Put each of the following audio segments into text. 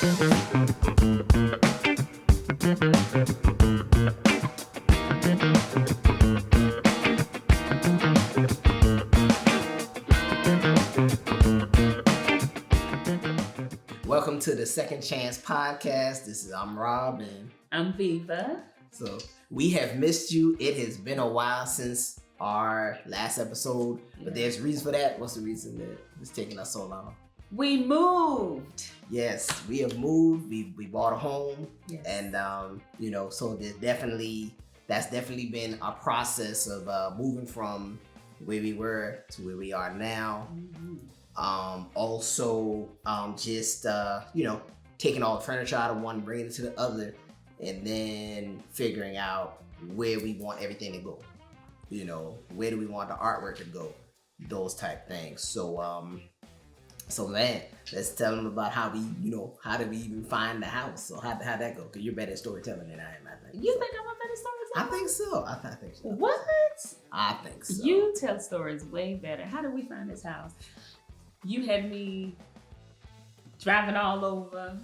Welcome to the Second Chance Podcast. I'm Rob and I'm Viva. So we have missed you. It has been a while since our last episode, but there's reasons for that. What's the reason that it's taking us so long? We moved. Yes, we have moved. We bought a home, yes. And so that's definitely been a process of moving from where we were to where we are now. Mm-hmm. Taking all the furniture out of one, bringing it to the other, and then figuring out where we want everything to go. Where do we want the artwork to go? Those type things. So man, let's tell them about how did we even find the house? So how'd that go? Because you're better at storytelling than I am, I think. You think I'm a better storyteller? I think so. I think so. What? I think so. You tell stories way better. How did we find this house? You had me driving all over,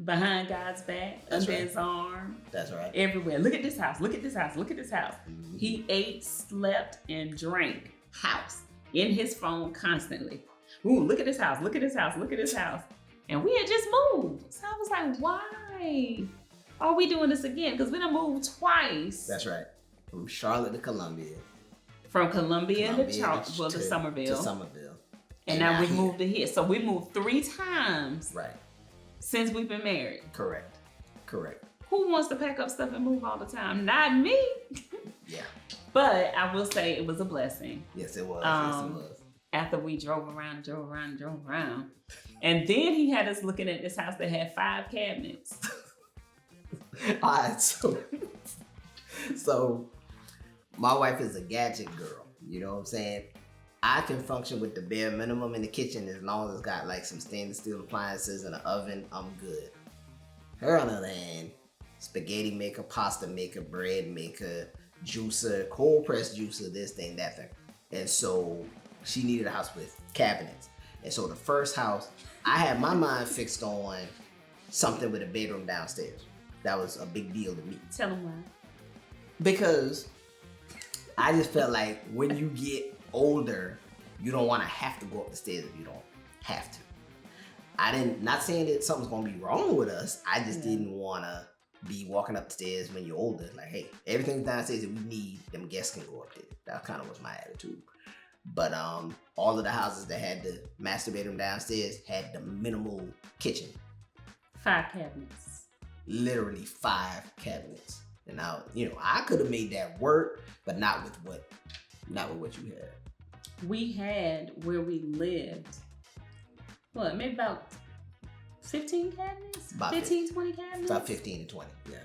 behind God's back, That's under right. his arm. That's right. Everywhere. Look at this house. Look at this house. Look at this house. Mm-hmm. He ate, slept, and drank house in his phone constantly. Ooh, look at this house. Look at this house. Look at this house. And we had just moved. So I was like, why are we doing this again? Because we done moved twice. That's right. From Charlotte to Columbia. From Columbia to Somerville. To Somerville. And now we moved to here. So we moved 3 times. Right. Since we've been married. Correct. Who wants to pack up stuff and move all the time? Not me. Yeah. But I will say it was a blessing. Yes, it was. Yes, it was. After we drove around. And then he had us looking at this house that had 5 cabinets. All right, so my wife is a gadget girl. You know what I'm saying? I can function with the bare minimum in the kitchen as long as it's got like some stainless steel appliances and an oven. I'm good. Her, on the other hand, spaghetti maker, pasta maker, bread maker, juicer, cold press juicer, this thing, that thing. And so she needed a house with cabinets. And so the first house, I had my mind fixed on something with a bedroom downstairs. That was a big deal to me. Tell them why. Because I just felt like when you get older, you don't want to have to go up the stairs if you don't have to. Not saying that something's going to be wrong with us. I just didn't want to be walking up the stairs when you're older. Like, hey, everything's downstairs that we need, them guests can go up there. That kind of was my attitude. But all of the houses that had the master bedroom downstairs had the minimal kitchen. 5 cabinets. Literally 5 cabinets. And I could have made that work, but not with what you had. We had where we lived, maybe about 15 cabinets? About 20 cabinets? About 15 to 20, yeah.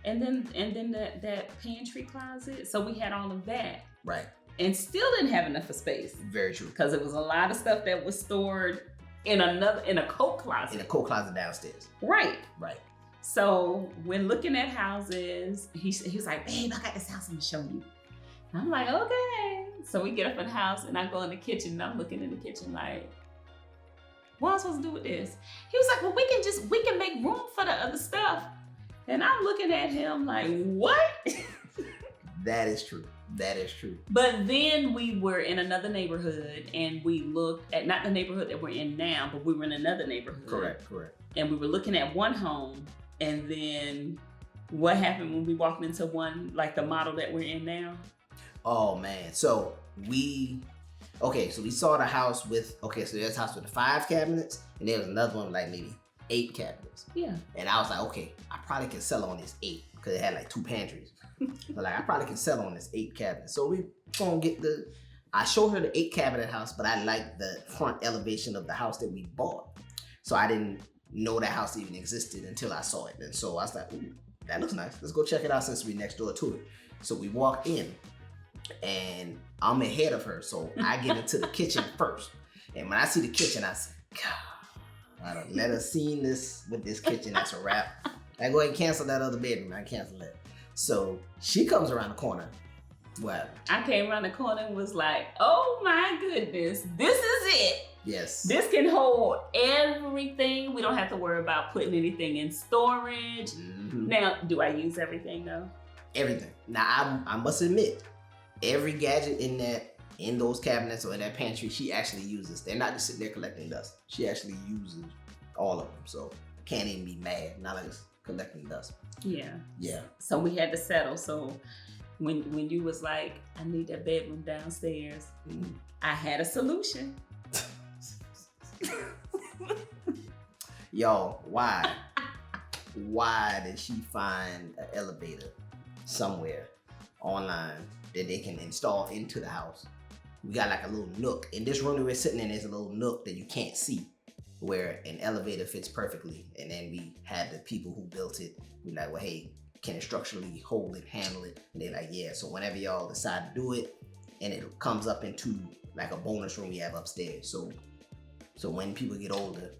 And then that pantry closet. So we had all of that. Right. And still didn't have enough of space. Very true. Because it was a lot of stuff that was stored in a coat closet. In a coat closet downstairs. Right. Right. So when looking at houses, he was like, babe, I got this house I'm gonna show you. And I'm like, okay. So we get up in the house and I go in the kitchen and I'm looking in the kitchen like, what am I supposed to do with this? He was like, well, we can make room for the other stuff. And I'm looking at him like, what? That is true. But then we were in another neighborhood and we looked at, not the neighborhood that we're in now, but we were in another neighborhood. Correct. And we were looking at one home, and then what happened when we walked into one, like the model that we're in now? Oh man. So we saw the house with, so there's a house with the 5 cabinets, and there was another one with like maybe 8 cabinets. Yeah. And I was like, okay, I probably can sell on this 8 because it had like 2 pantries. So like, I probably can sell on this 8 cabinets. So we gonna get I showed her the 8 cabinet house, but I liked the front elevation of the house that we bought. So I didn't know that house even existed until I saw it. And so I was like, ooh, that looks nice. Let's go check it out since we're next door to it. So we walk in and I'm ahead of her. So I get into the kitchen first. And when I see the kitchen, I say, God, I don't let her see this with this kitchen. That's a wrap. I go ahead and cancel that other bedroom. I cancel that. So she comes around the corner. Well, I came around the corner and was like, oh my goodness, this is it. Yes. This can hold everything. We don't have to worry about putting anything in storage. Mm-hmm. Now, do I use everything though? Everything. Now, I must admit, every gadget in those cabinets or in that pantry, she actually uses. They're not just sitting there collecting dust. She actually uses all of them. So can't even be mad. Not like it's collecting dust. Yeah. Yeah. So we had to settle. So when you was like, I need that bedroom downstairs, I had a solution. Yo, why? Why did she find an elevator somewhere online that they can install into the house? We got like a little nook. In this room that we're sitting in, there's a little nook that you can't see where an elevator fits perfectly. And then we had the people who built it, we like, well, hey, can it structurally hold it, handle it? And they're like, yeah. So whenever y'all decide to do it, and it comes up into like a bonus room we have upstairs. So when people get older,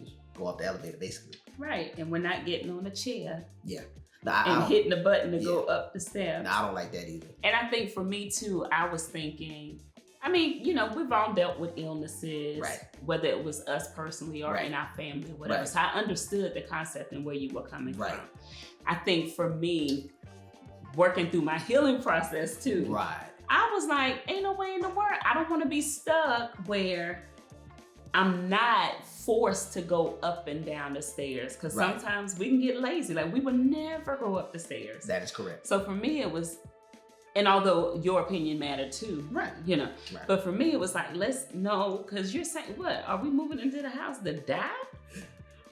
just go up the elevator basically. Right, and we're not getting on a chair. Yeah. And hitting the button to go up the steps. No, I don't like that either. And I think for me too, I was thinking, I mean, you know, we've all dealt with illnesses, right, whether it was us personally or in our family or whatever. Right. So I understood the concept and where you were coming right. from. I think for me, working through my healing process too, right, I was like, ain't no way in the world. I don't want to be stuck where I'm not forced to go up and down the stairs, because right. sometimes we can get lazy. Like we would never go up the stairs. That is correct. So for me, it was, and although your opinion mattered too, right? You know, right. But for me, it was like, let's know, because you're saying, what? Are we moving into the house to die?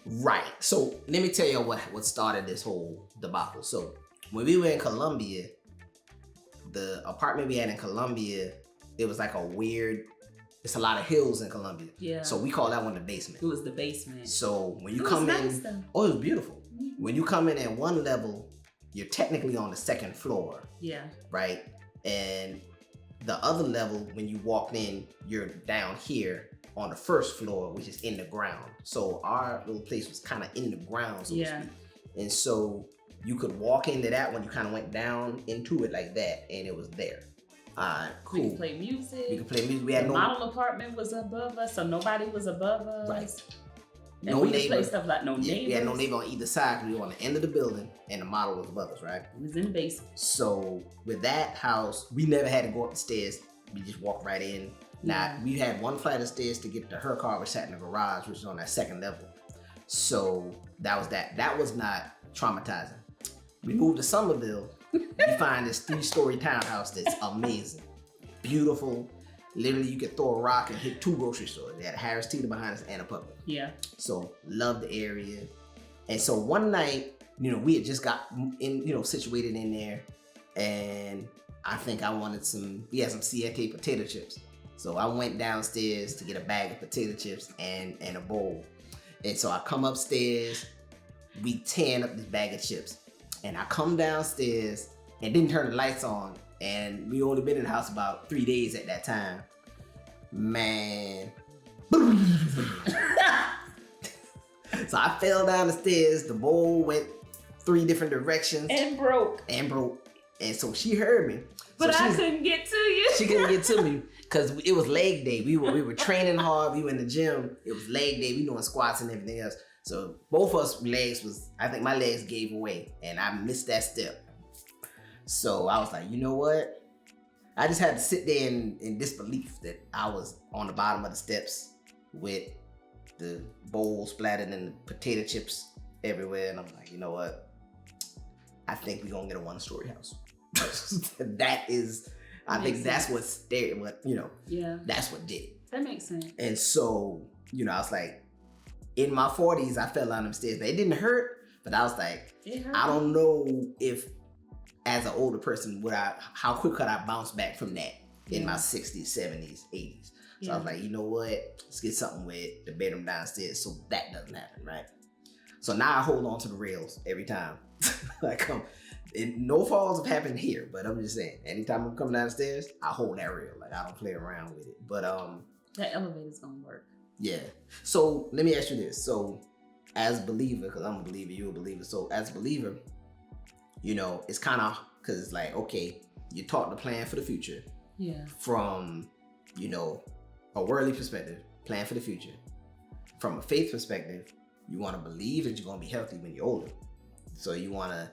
Right. So let me tell you what started this whole debacle. So when we were in Columbia, the apartment we had in Columbia, it was like a weird. It's a lot of hills in Columbia. Yeah. So we call that one the basement. It was the basement. So when you come in, oh, it was beautiful. Mm-hmm. When you come in at one level, you're technically on the second floor. Yeah. Right? And the other level, when you walk in, you're down here on the first floor, which is in the ground. So our little place was kind of in the ground, so to speak. And so you could walk into that one, you kind of went down into it like that, and it was there. Cool. We could play music. We could play music. We had the model apartment was above us, so nobody was above us. Right. And we could play stuff like neighbors. We had no neighbor on either side because we were on the end of the building and the model was above us, right? It was in the basement. So with that house, we never had to go up the stairs. We just walked right in. Now, we had one flight of stairs to get to her car, which sat in the garage, which is on that second level. So that was that. That was not traumatizing. We moved to Somerville. You find this 3-story townhouse that's amazing, beautiful. Literally, you could throw a rock and hit 2 grocery stores. They had a Harris Teeter behind us and a Publix. Yeah. So love the area. And so one night, you know, we had just got in, you know, situated in there, and I think I wanted we had some Siete potato chips. So I went downstairs to get a bag of potato chips and a bowl. And so I come upstairs, we tearing up this bag of chips. And I come downstairs and didn't turn the lights on. And we only been in the house about 3 days at that time. Man. So I fell down the stairs. The bowl went 3 different directions. And broke. And so she heard me. But I couldn't get to you. She couldn't get to me because it was leg day. We were training hard. We were in the gym. It was leg day. We doing squats and everything else. So both of us I think my legs gave away and I missed that step. So I was like, you know what? I just had to sit there in disbelief that I was on the bottom of the steps with the bowl splattered and the potato chips everywhere. And I'm like, you know what? I think we're gonna get a 1-story house. That is, I think that's what that's what did it. That makes sense. And so, you know, I was like, in my 40s, I fell down them stairs. It didn't hurt, but I was like, I don't know if, as an older person, how quick could I bounce back from that in my 60s, 70s, 80s? So I was like, you know what? Let's get something with the bedroom downstairs so that doesn't happen, right? So now I hold on to the rails every time. No falls have happened here, but I'm just saying, anytime I'm coming downstairs, I hold that rail. Like, I don't play around with it. But that elevator's gonna work. Yeah. So let me ask you this. So as a believer, because I'm a believer, you're a believer. So as a believer, you know, it's kind of, because it's like, okay, you're taught to plan for the future. Yeah. From, you know, a worldly perspective. plan for the future. From a faith perspective, you want to believe that you're going to be healthy when you're older. So you want to,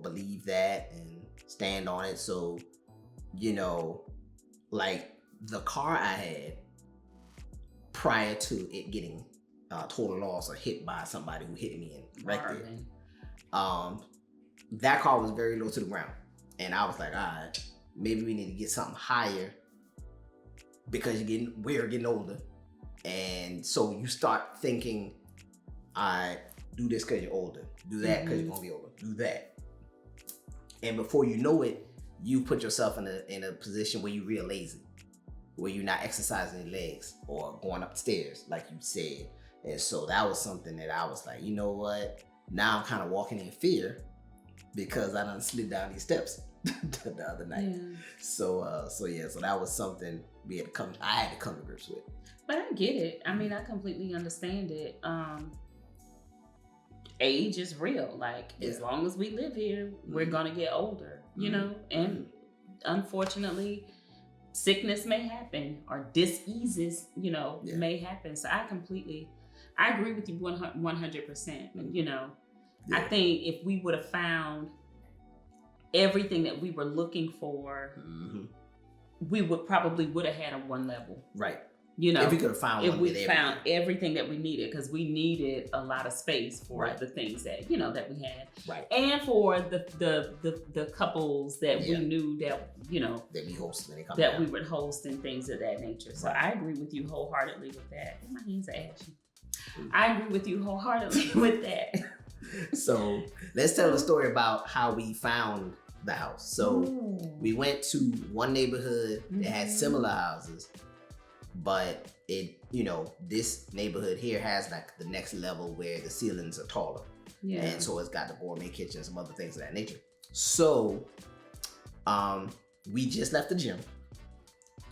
believe that and stand on it. So, like the car I had prior to it getting total loss or hit by somebody who hit me and wrecked it. That car was very low to the ground. And I was like, all right, maybe we need to get something higher because we're getting older. And so you start thinking, I do this because you're older. Do that because you're going to be older. Do that. And before you know it, you put yourself in a position where you're real lazy, where you're not exercising your legs or going up the stairs, like you said. And so that was something that I was like, you know what? Now I'm kind of walking in fear because I done slid down these steps the other night. Yeah. So that was something I had to come to grips with. But I get it. I mean, I completely understand it. Age is real. Like, as long as we live here, we're gonna get older, you know? And unfortunately, sickness may happen or diseases, may happen. So I agree with you 100%. I think if we would have found everything that we were looking for, we would have had a one level. Right. If we could have found if we found everything that we needed, because we needed a lot of space for the things that that we had, right, and for the couples that we knew that that we host when they come that down. we would host and things of that nature. So I agree with you wholeheartedly with that. My hands are ashy. I agree with you wholeheartedly with that. So let's tell the story about how we found the house. So we went to one neighborhood that had similar houses. But this neighborhood here has like the next level where the ceilings are taller. Yeah. And so it's got the gourmet kitchen and some other things of that nature. So we just left the gym.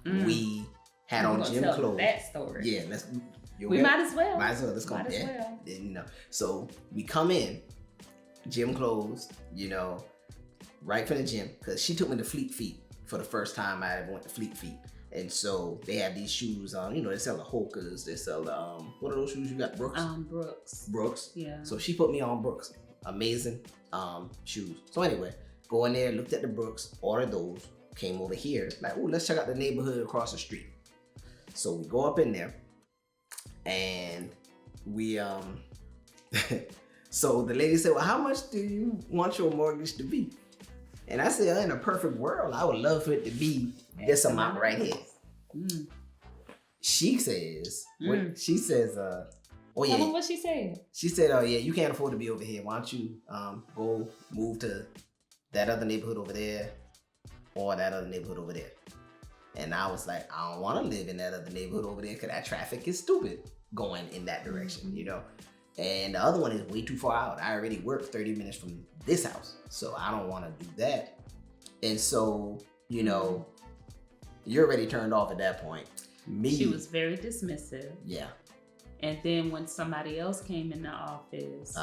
We had on gym clothes. That story. Yeah, might as well. Might as well. Let's go. Well. So we come in, gym clothes, right from the gym, because she took me to Fleet Feet for the first time I ever went to Fleet Feet. And so they have these shoes on, they sell the Hokas, they sell the, what are those shoes you got, Brooks? Brooks. Yeah. So she put me on Brooks. Amazing shoes. So anyway, go in there, looked at the Brooks, ordered those, came over here, like, let's check out the neighborhood across the street. So we go up in there and we, so the lady said, well, how much do you want your mortgage to be? And I said, in a perfect world, I would love for it to be this amount right here. She says, she says, oh yeah. Tell me what she said. She said, oh yeah, you can't afford to be over here. Why don't you go move to that other neighborhood over there or that other neighborhood over there? And I was like, I don't want to live in that other neighborhood over there because that traffic is stupid going in that direction, And the other one is way too far out. I already work 30 minutes from this house, so I don't want to do that. And so, you're already turned off at that point. She was very dismissive. Yeah. And then when somebody else came in the office,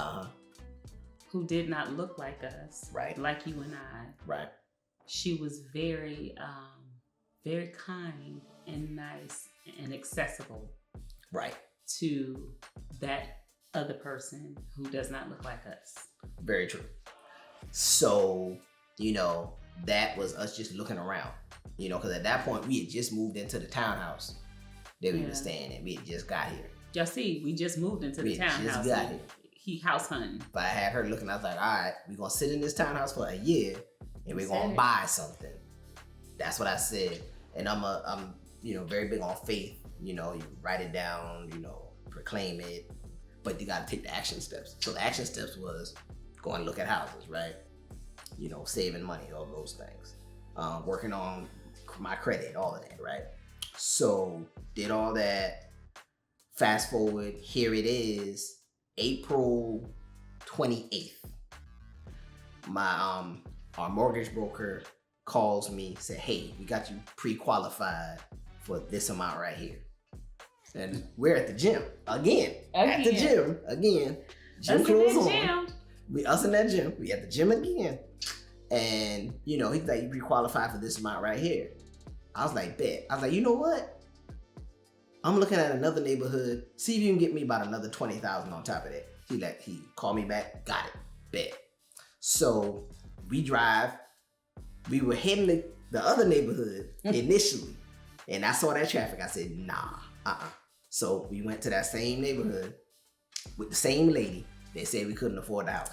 who did not look like us, right, like you and I, right, she was very, very kind and nice and accessible, right, to that other person who does not look like us. Very true. So, that was us just looking around, because at that point we had just moved into the townhouse that we were staying in. We had just got here. Y'all see, we just moved into the townhouse. He house hunting. But I had her looking, I was like, all right, we're going to sit in this townhouse for a year and we're going to buy something. That's what I said. And I'm very big on faith. You write it down, proclaim it. But you got to take the action steps. So the action steps was going to look at houses, right? Saving money, all those things. Working on my credit, all of that, right? So did all that. Fast forward, here it is, April 28th. Our mortgage broker calls me, said, hey, we got you pre-qualified for this amount right here. And we're at the gym again. At the gym again. Gym clothes on. Us in that gym. We at the gym again. And he's like, you pre-qualified for this amount right here. I was like, bet. I was like, you know what? I'm looking at another neighborhood. See if you can get me about another 20,000 on top of that. He called me back. Got it. Bet. So we drive. We were heading to the other neighborhood initially, and I saw that traffic. I said, nah, So we went to that same neighborhood with the same lady. They said we couldn't afford the house.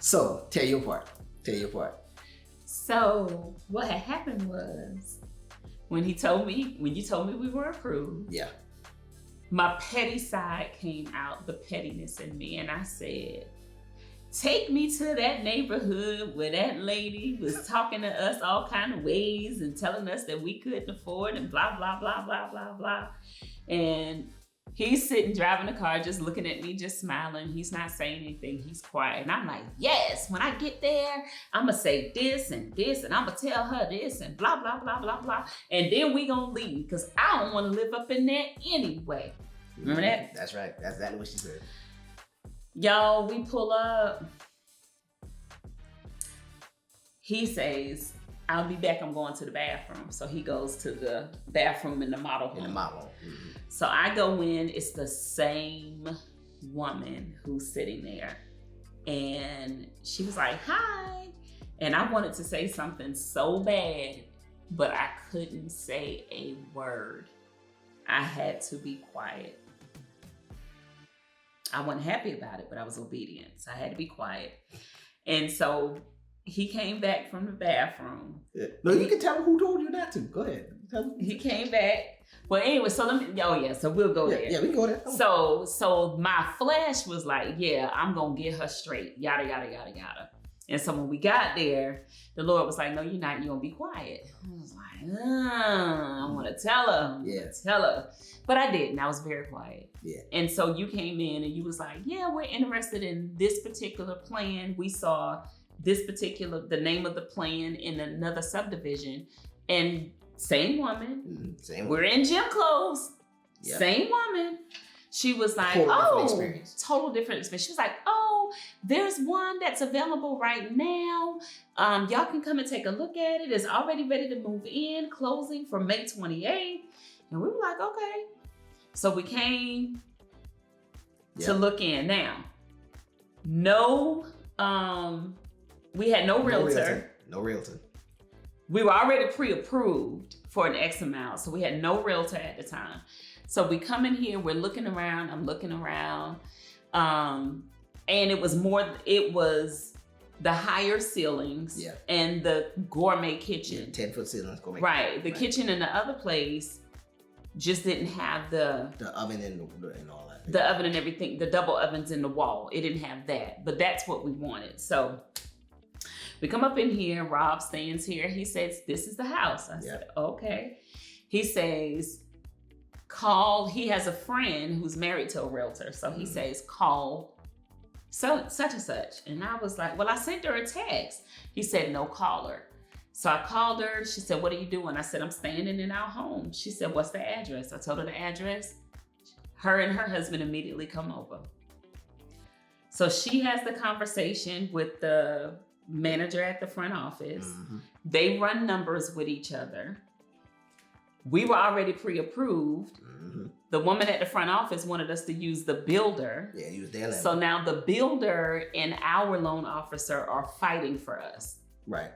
So tell your part. So what had happened was when you told me we were approved. Yeah. My petty side came out, the pettiness in me, and I said, take me to that neighborhood where that lady was talking to us all kind of ways and telling us that we couldn't afford and blah, blah, blah, blah, blah, blah. And he's sitting driving the car, just looking at me, just smiling. He's not saying anything. He's quiet. And I'm like, yes, when I get there, I'm going to say this, and I'm going to tell her this, and blah, blah, blah, blah, blah. And then we going to leave because I don't want to live up in there anyway. Remember that? That's right. That's exactly what she said. Y'all, we pull up. He says, I'll be back. I'm going to the bathroom. So he goes to the bathroom in the model home. Mm-hmm. So I go in. It's the same woman who's sitting there. And she was like, hi. And I wanted to say something so bad, but I couldn't say a word. I had to be quiet. I wasn't happy about it, but I was obedient. So I had to be quiet. And so he came back from the bathroom. Yeah. No, you can tell him who told you not to. Go ahead. He came back. Well, anyway, so so we'll go there. Yeah, we can go there. So my flesh was like, yeah, I'm going to get her straight. Yada, yada, yada, yada. And so when we got there, the Lord was like, no, you're not. You're going to be quiet. I was like, I want to tell her. Tell her. But I didn't. I was very quiet. Yeah. And so you came in and you was like, yeah, we're interested in this particular plan. We saw the name of the plan in another subdivision. And same woman. We're in gym clothes. Yep. Same woman. She was like, total different experience. She was like, there's one that's available right now. Y'all can come and take a look at it. It's already ready to move in, closing for May 28th. And we were like, okay. So we came to look in. Now, we had no realtor. No realtor. We were already pre-approved for an X amount. So we had no realtor at the time. So we come in here, we're looking around, I'm looking around. And it was the higher ceilings and the gourmet kitchen. 10-foot ceilings, gourmet. Right. The kitchen in the other place just didn't have the oven and all that. The oven and everything, the double ovens in the wall. It didn't have that, but that's what we wanted. So we come up in here, Rob stands here. He says, this is the house. I said, okay. He says, he has a friend who's married to a realtor. So he says, call such and such. And I was like, well, I sent her a text. He said, no, call her. So I called her. She said, what are you doing? I said, I'm standing in our home. She said, what's the address? I told her the address. Her and her husband immediately come over. So she has the conversation with the manager at the front office. Mm-hmm. They run numbers with each other. We were already pre-approved. Mm-hmm. The woman at the front office wanted us to use the builder. Yeah, use their land. So now the builder and our loan officer are fighting for us. Right.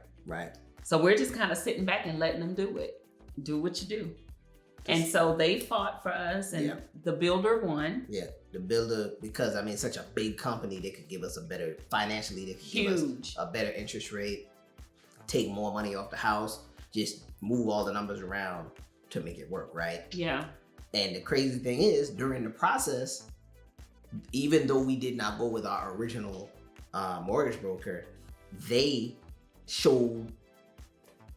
So we're just kind of sitting back and letting them do it. Do what you do. And so they fought for us, and the builder won. Yeah, the builder, because such a big company, they could give us financially, they could give us a better interest rate, take more money off the house, just move all the numbers around to make it work, right? Yeah. And the crazy thing is, during the process, even though we did not go with our original mortgage broker, they showed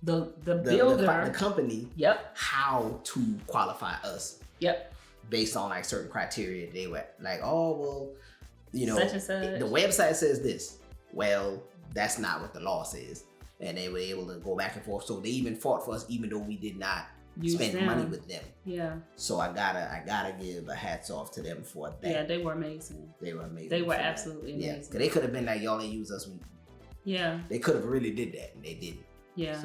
the builder, the company, how to qualify us. Yep. Based on certain criteria. They were like, such and such. The website says this. Well, that's not what the law says. And they were able to go back and forth. So they even fought for us, even though we did not spend money with them. Yeah. So I gotta give a hats off to them for that. Yeah, they were amazing. They were amazing. They were absolutely amazing. Yeah, because they could have been like, y'all ain't use us. Yeah. They could have really did that, and they didn't. Yeah.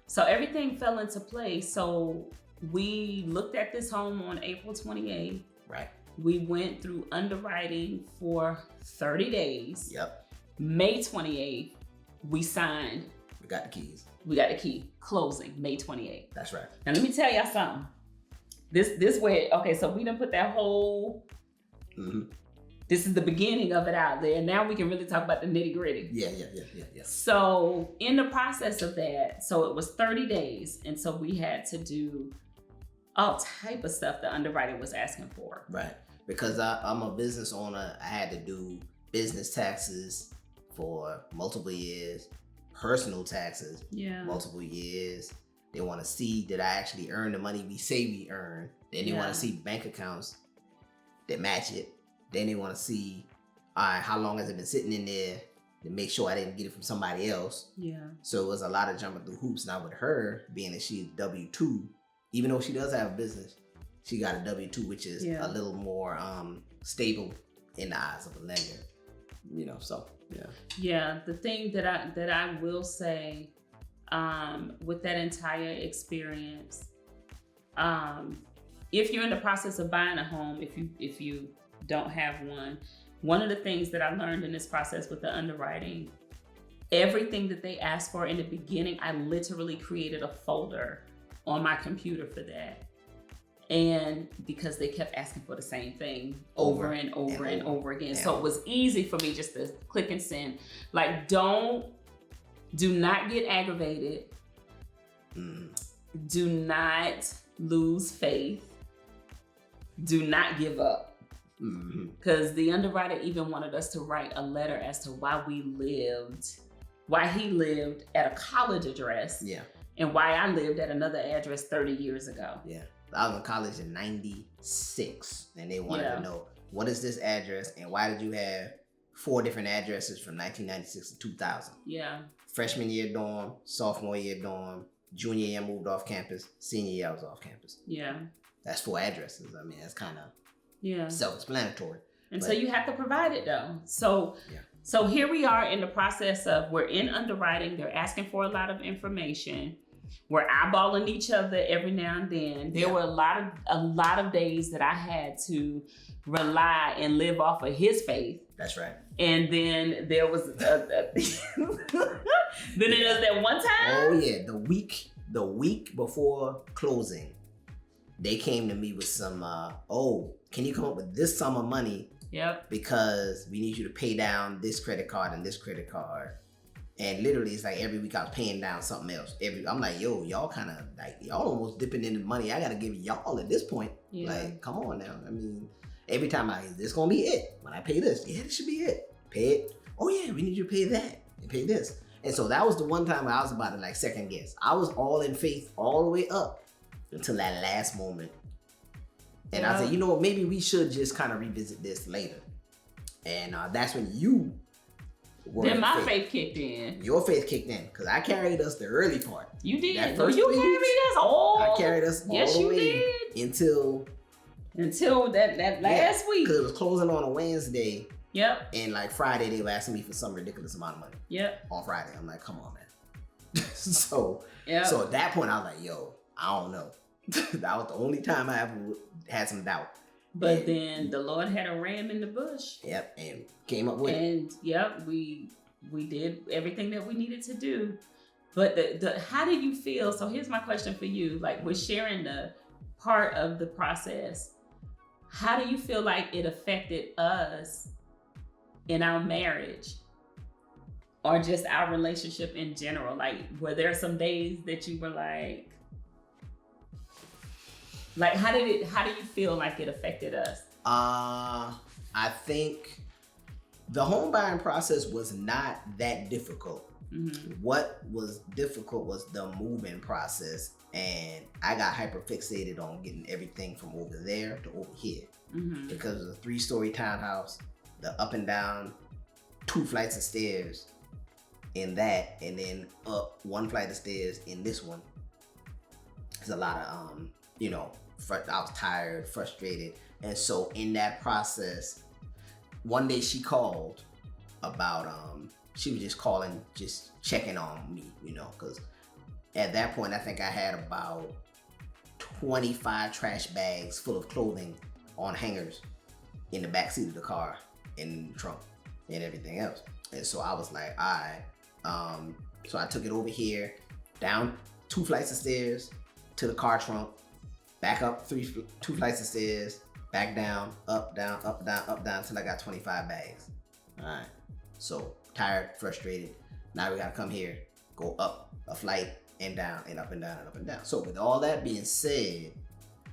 So everything fell into place. So we looked at this home on April 28th. Right. We went through underwriting for 30 days. Yep. May 28th, we signed. We got the keys. We got the key. Closing, May 28th. That's right. Now let me tell y'all something. This way, okay, so we done put that whole, this is the beginning of it out there. Now we can really talk about the nitty gritty. Yeah. So in the process of that, so it was 30 days. And so we had to do all type of stuff the underwriter was asking for. Right. Because I'm a business owner, I had to do business taxes for multiple years, personal taxes, multiple years. They want to see that I actually earn the money we say we earn. Then they want to see bank accounts that match it. Then they want to see, all right, how long has it been sitting in there to make sure I didn't get it from somebody else. Yeah. So it was a lot of jumping through hoops. Now with her, being that she's W-2, even though she does have a business, she got a W-2, which is a little more stable in the eyes of a lender. You know, so yeah. Yeah, the thing that I will say with that entire experience, if you're in the process of buying a home, if you don't have one of the things that I learned in this process with the underwriting, everything that they asked for in the beginning, I literally created a folder on my computer for that. And because they kept asking for the same thing over and over again. Yeah. So it was easy for me just to click and send. Like, do not get aggravated. Do not lose faith. Do not give up. Because the underwriter even wanted us to write a letter as to why he lived at a college address. Yeah. And why I lived at another address 30 years ago. Yeah. I was in college in 96, and they wanted to know, what is this address, and why did you have 4 different addresses from 1996 to 2000? Yeah. Freshman year dorm, sophomore year dorm, junior year moved off campus, senior year I was off campus. Yeah. That's 4 addresses. I mean, that's kind of self-explanatory. And so you have to provide it though. So here we are in the process of, we're in underwriting. They're asking for a lot of information. We're eyeballing each other every now and then. There were a lot of days that I had to rely and live off of his faith. That's right. And then there was there was that one time. Oh yeah, the week before closing, they came to me with some. Can you come up with this sum of money? Yep. Because we need you to pay down this credit card and this credit card. And literally, it's like every week I was paying down something else. I'm like, yo, y'all kind of like, y'all almost dipping into money I got to give y'all at this point. Yeah. Like, come on now. I mean, every time this going to be it. When I pay this, this should be it. Pay it. Oh yeah, we need you to pay that and pay this. And so that was the one time I was about to like second guess. I was all in faith all the way up until that last moment. And I said, you know what, maybe we should just kind of revisit this later. And that's when you then my faith kicked in. Your faith kicked in, because I carried us the early part. You did. You carried us all. I carried us all the way until that last week. Because it was closing on a Wednesday. Yep. And like Friday, they were asking me for some ridiculous amount of money. Yep. On Friday, I'm like, come on, man. So at that point, I was like, yo, I don't know. That was the only time I ever had some doubt. But then the Lord had a ram in the bush. Yep, and came up with it. And we did everything that we needed to do. But how do you feel? So here's my question for you. Like, we're sharing the part of the process. How do you feel like it affected us in our marriage? Or just our relationship in general? Like, were there some days that you were like, how do you feel like it affected us? I think the home buying process was not that difficult. Mm-hmm. What was difficult was the moving process, and I got hyper fixated on getting everything from over there to over here. Mm-hmm. Because of the 3-story townhouse, the up and down 2 flights of stairs in that, and then up 1 flight of stairs in this one. There's a lot of I was tired, frustrated. And so in that process, one day she called about, she was just calling, just checking on me, because at that point, I think I had about 25 trash bags full of clothing on hangers in the back seat of the car, in the trunk, and everything else. And so I was like, all right. So I took it over here, down 2 flights of stairs to the car trunk, back up 2 flights of stairs, back down, up, down, up, down, up, down, until I got 25 bags. All right. So tired, frustrated. Now we gotta come here, go up a flight and down and up and down and up and down. So with all that being said,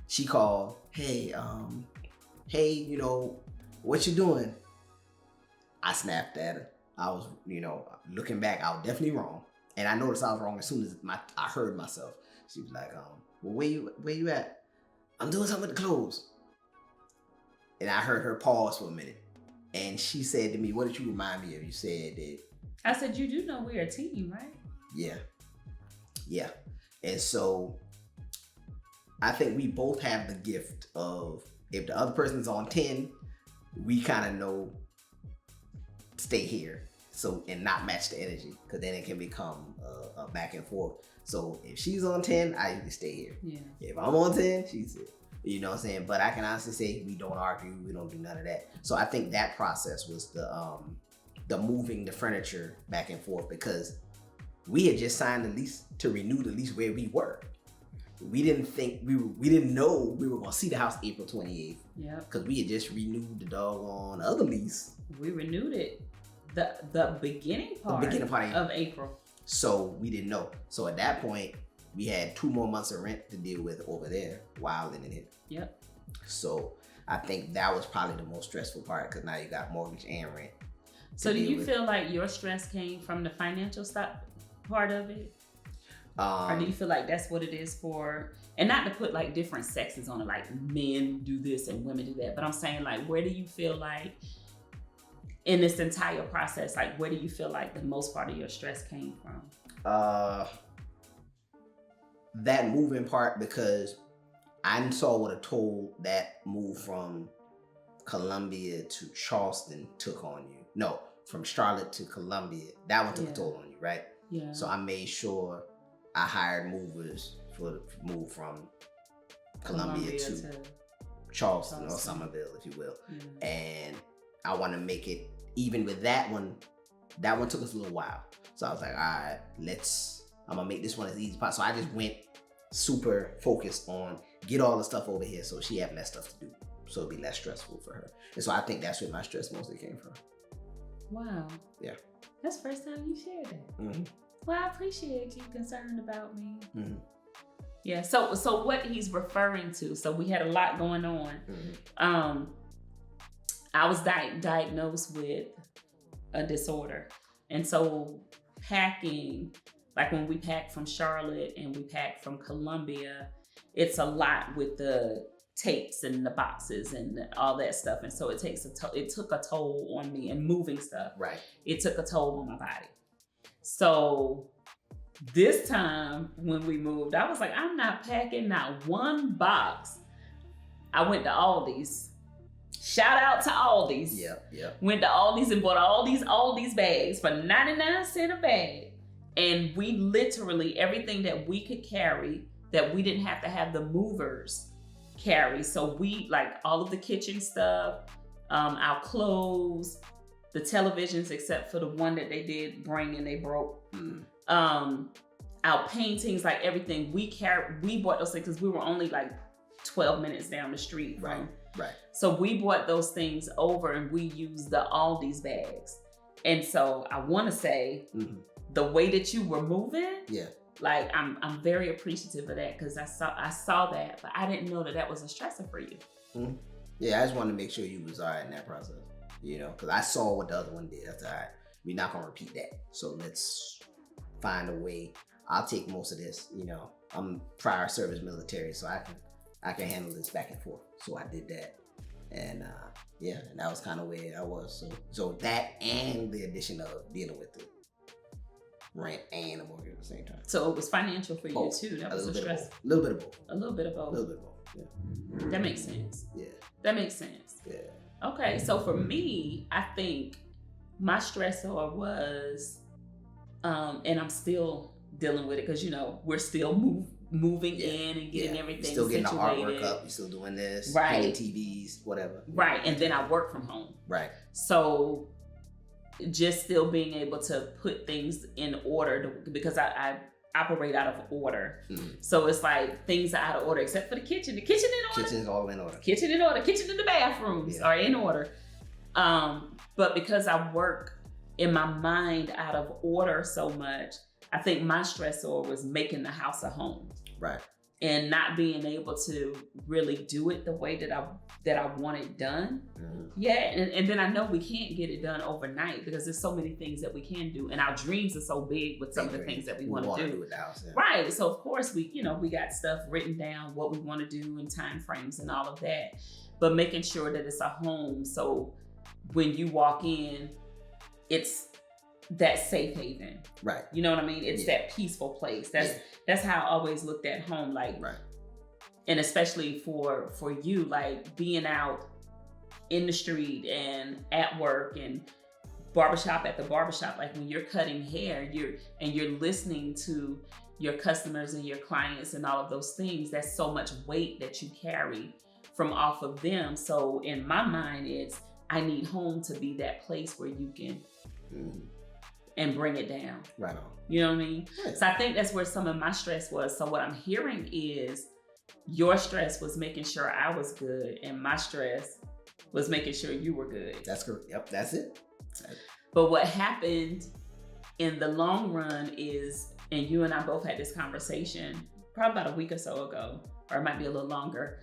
she called, hey, you know, what you doing? I snapped at her. I was, you know, looking back, I was definitely wrong. And I noticed I was wrong as soon as I heard myself. She was like, well, where you at? I'm doing something with the clothes. And I heard her pause for a minute. And she said to me, what did you remind me of? You said that. I said, you do know we're a team, right? Yeah. Yeah. And so I think we both have the gift of, if the other person's on 10, we kind of know, stay here. So, and not match the energy, because then it can become a back and forth. So if she's on 10, I usually stay here. Yeah. If I'm on 10, she's here. You know what I'm saying? But I can honestly say we don't argue, we don't do none of that. So I think that process was the moving the furniture back and forth, because we had just signed the lease to renew the lease where we were. We didn't think we didn't know we were gonna see the house April 28th. Yeah. Because we had just renewed the doggone other lease. We renewed it the beginning part of April. So we didn't know. So at that point, we had 2 more months of rent to deal with over there while living here. Yep. So I think that was probably the most stressful part, because now you got mortgage and rent. So do you feel like your stress came from the financial part of it? Or do you feel like that's what it is for, and not to put like different sexes on it, like men do this and women do that, but I'm saying like, where do you feel like in this entire process, like where do you feel like the most part of your stress came from? That moving part, because I saw what a toll that move from Columbia to Charleston took on you. No, from Charlotte to Columbia, that one took a toll on you, right? Yeah. So I made sure I hired movers for move from Columbia to Charleston or Somerville, if you will. Yeah. And I want to make it, even with that one took us a little while. So I was like, all right, I'm gonna make this one as easy as possible. So I just went super focused on get all the stuff over here so she have less stuff to do. So it'd be less stressful for her. And so I think that's where my stress mostly came from. Wow. Yeah. That's the first time you shared that. Mm-hmm. Well, I appreciate you concerned about me. Mm-hmm. Yeah. So what he's referring to, so we had a lot going on. Mm-hmm. I was diagnosed with a disorder. And so packing, like when we pack from Charlotte and we pack from Columbia, it's a lot with the tapes and the boxes and all that stuff. And so it took a toll on me, and moving stuff. Right. It took a toll on my body. So this time when we moved, I was like, I'm not packing not one box. I went to Aldi's. Shout out to Aldi's. Yep. Went to Aldi's and bought all these bags for 99 cents a bag. And we literally, everything that we could carry that we didn't have to have the movers carry. So we, like all of the kitchen stuff, our clothes, the televisions, except for the one that they did bring and they broke. Our paintings, like everything we bought those things because we were only like 12 minutes down the street from. Right. So we brought those things over and we used the Aldi's bags. And so I want to say the way that you were moving, like I'm very appreciative of that, because I saw that, but I didn't know that was a stressor for you. Mm-hmm. Yeah, I just wanted to make sure you was all right in that process, you know, because I saw what the other one did. That's all right. We're not gonna repeat that. So let's find a way. I'll take most of this. You know, I'm prior service military, so I can handle this back and forth. So I did that, and and that was kind of where I was. So that, and the addition of dealing with the rent and the mortgage at the same time. So it was financial for you too. That was a stress. A little bit of both. A little bit of both. Yeah. That makes sense. Yeah. That makes sense. Yeah. Okay, so for me, I think my stressor was, and I'm still dealing with it because, you know, we're still moving in and getting everything still getting situated. the artwork up. You still doing this, right? painting TVs, whatever. Right, and then I work from home. Right. So just still being able to put things in order because I operate out of order. So it's like things are out of order except for the kitchen. The kitchen in order. Kitchen's all in order. Kitchen in order. Kitchen and the bathrooms are in order. But because I work in my mind out of order so much, I think my stressor was making the house a home. Right. And not being able to really do it the way that I want it done. Yeah, and then I know we can't get it done overnight because there's so many things that we can do, and our dreams are so big with some of the things that we want to do. With the house, Right. So of course we got stuff written down, what we want to do, and time frames and all of that. But making sure that it's a home, so when you walk in, it's that safe haven. Right. You know what I mean? It's that peaceful place. That's how I always looked at home. Like, right. And especially for you, like being out in the street and at work and barbershop at the barbershop, like when you're cutting hair, you're listening to your customers and your clients and all of those things. That's so much weight that you carry from off of them. So in my mind, I need home to be that place where you can and bring it down. Right on. You know what I mean? Yeah. So I think that's where some of my stress was. So what I'm hearing is your stress was making sure I was good, and my stress was making sure you were good. That's correct. Yep, that's it. But what happened in the long run is, and you and I both had this conversation probably about a week or so ago, or it might be a little longer,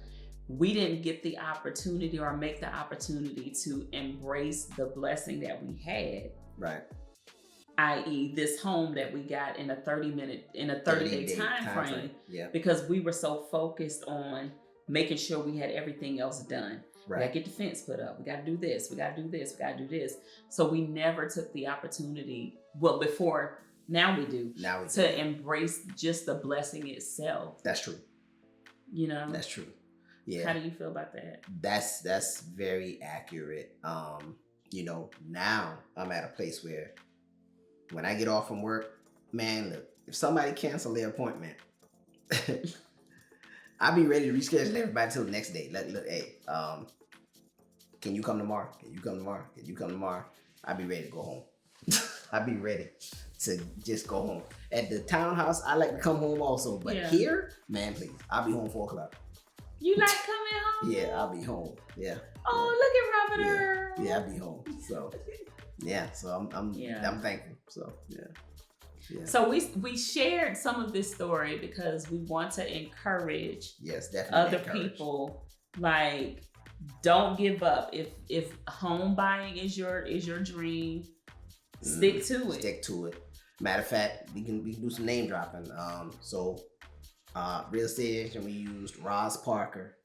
we didn't get the opportunity or make the opportunity to embrace the blessing that we had. Right. i.e. this home that we got in a 30-day time frame. Yeah. Because we were so focused on making sure we had everything else done. Right. We gotta get the fence put up. We gotta do this. We gotta do this. We gotta do this. So we never took the opportunity. Well, before now we do. Now we to embrace just the blessing itself. That's true. You know. That's true. Yeah. How do you feel about that? That's very accurate. Now I'm at a place where when I get off from work, man, look, if somebody cancel their appointment, I'll be ready to reschedule everybody till the next day. Look, hey, can you come tomorrow? Can you come tomorrow? Can you come tomorrow? I'll be ready to go home. I'll be ready to just go home. At the townhouse, I like to come home also, but here, man, please, I'll be home 4 o'clock. You like coming home? Yeah, I'll be home. Yeah. Oh, look at Robert. Yeah, I'll be home. So, yeah. So I'm thankful. So yeah. So we shared some of this story because we want to encourage other people. Like, don't give up. If home buying is your dream, stick to it. Stick to it. Matter of fact, we can do some name dropping. Real estate agent, we used Roz Parker.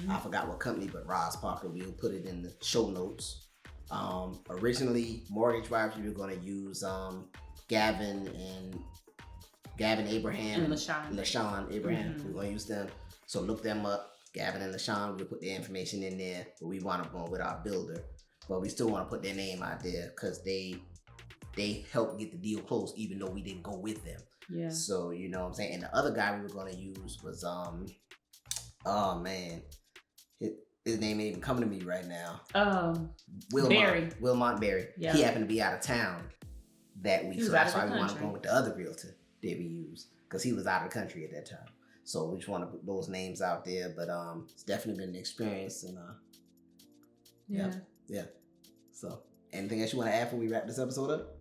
I forgot what company, but Roz Parker. We'll put it in the show notes. Originally, mortgage wise, we were going to use Gavin Abraham and LaShawn Abraham. We're going to use them. So look them up. Gavin and LaShawn. We'll put their information in there. But we wound up going with our builder. But we still want to put their name out there because they helped get the deal closed, even though we didn't go with them. Yeah. So you know what I'm saying. And the other guy we were going to use was oh man, his name ain't even coming to me right now. Wilmont Berry. Yeah. He happened to be out of town that week, so that's why we want to go with the other realtor that we used because he was out of the country at that time. So we just want to put those names out there, but it's definitely been an experience, and yeah. So anything else you want to add before we wrap this episode up?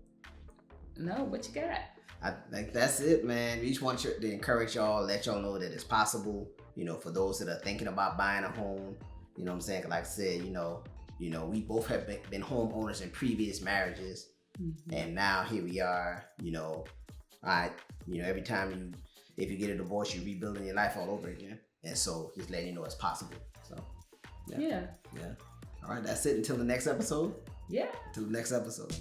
No, what you got? I think that's it, man. We just want to encourage y'all, let y'all know that it's possible. You know, for those that are thinking about buying a home, you know what I'm saying? Like I said, you know, we both have been homeowners in previous marriages, and now here we are. You know, every time if you get a divorce, you're rebuilding your life all over again, and so just letting you know it's possible. So, yeah. All right, that's it. Until the next episode. Yeah. Until the next episode.